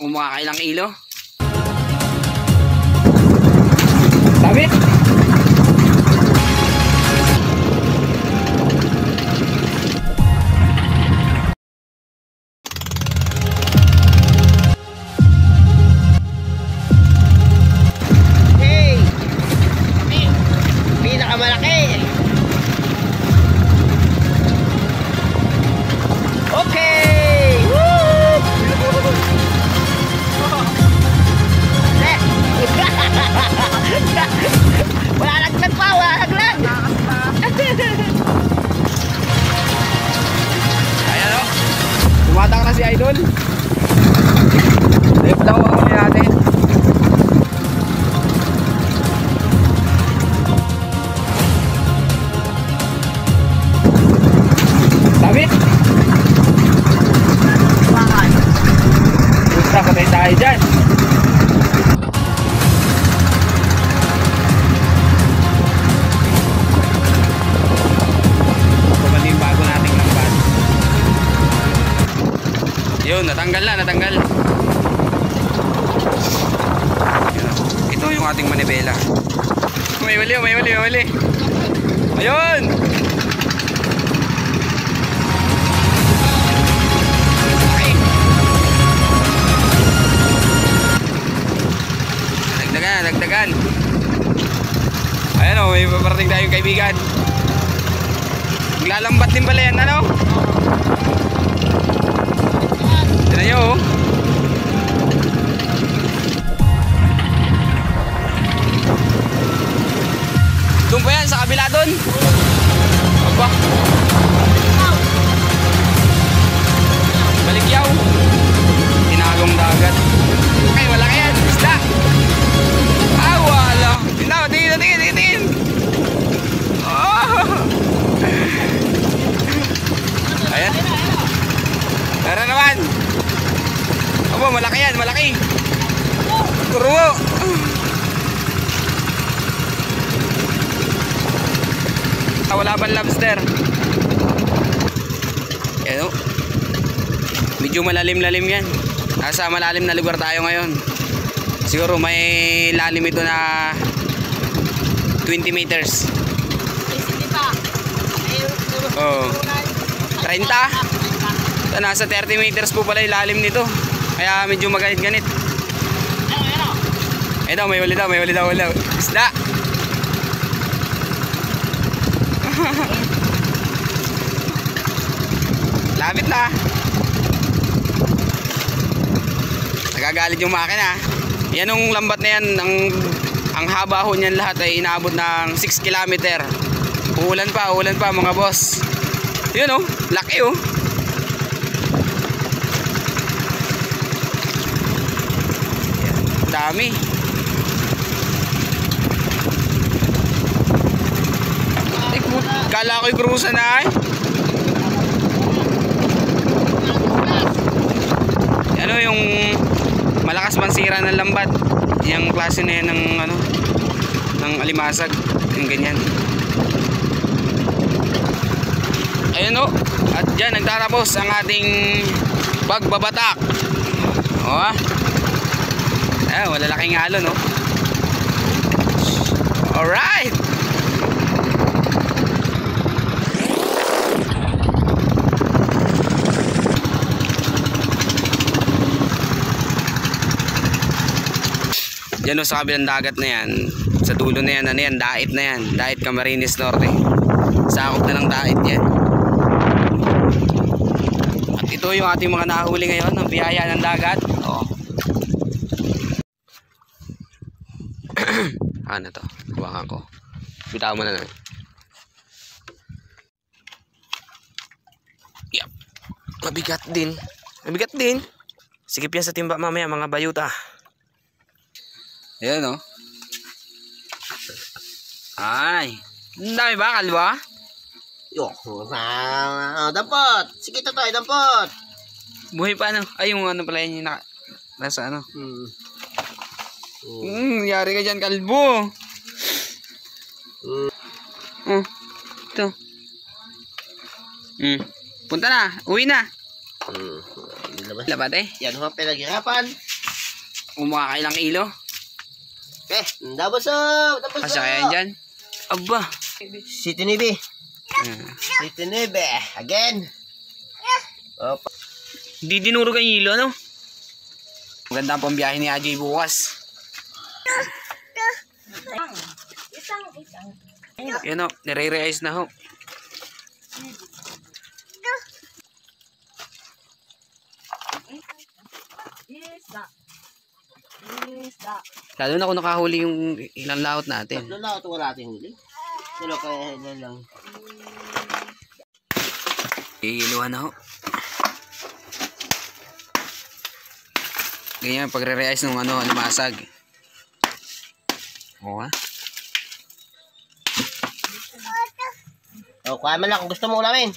Umakakailang ilo. Sabit. Hey! Pinakamalaki! Okay! Woo! Wala laglag pa, wala laglag! Ayan o. Tumatak na si Idol. Left lang ako kami natin. Sabit. Basta patay tayo dyan. Kumaling bago nating lambat. Yun, natanggal na, natanggal. Ito yung ating manibela. May mali, may mali, may mali. Ayun! Dagdagan, dagdagan. Ayan o, may paparating tayong kaibigan. Maglalambat din pala yan, ano? Tignan nyo o. Doon pa yan, sa kabila doon. Aba. Balikyaw. Tinagong dagat. Ay, malaki yan. Isda. Ah, wala. Tingnan, tingin, tingin, tingin, tingin. Oh. Ayan. Tara naman. Aba, malaki yan, malaki. Kurungo. Wala pang lobster. Ayan o. Medyo malalim-lalim yan. Nasa malalim na lugar tayo ngayon. Siguro may lalim ito na 20 meters. Oh. 30? So, nasa 30 meters po pala yung lalim nito. Kaya medyo maganit-ganit. Ito, may huli daw, may huli daw. Isda. Lapit na. Nagagalit yung makina. Yan yung lambat na yan. Ang haba ho niyan lahat ay inaabot ng 6 kilometer. Uulan pa mga boss. Yun o, laki o. Dami. Kala ko'y krusa na ay. Ano yung malakas mansira ng lambat. Yung klase na yan ng ano, ng alimasag. Yung ganyan. Ayun o. At dyan nagtatapos ang ating pagbabatak. O malalaking alon no. Alright. Diyan o sa kabilang dagat na yan, sa dulo na yan, ano yan, Dait na yan, Dait Camarines Norte. Sakop na ng Dait yan. At ito yung ating mga nahuli ngayon, ang biyaya ng dagat. Oh. Ano to? Hawakan ko. Bitaw mo na lang. Yep. Mabigat din. Mabigat din. Sikip yan sa timba mamaya mga bayuta. Ayan o. Ay. Ang dami ba? Kalwa? Dampot! Sige tayo, dampot! Buhay pa ano? Ay yung ano pala yun yung nasa ano? Yari ka dyan kalbo. Ito. Punta na. Uwi na. labas. Labat eh. Yan ho ang pinaghirapan. Umakakailang kilo. Okay, daboso! Daboso! Kasya kaya dyan. Aba. City Navy. City Navy. Again. Opa. Di dinurog ang hilo, no? Maganda ang pambiyahe ni Ajay bukas. Yan o, nire-realize na ho. Lalo na kung nakahuli yung ilang laot natin. Tatlo na ito wala natin huli. Tulo kaya lang. Iiluhan na ho. Ganyan, pagre-realize ng ano, lumasag. Oo ha? O, kuha man lang kung gusto mo ulamin.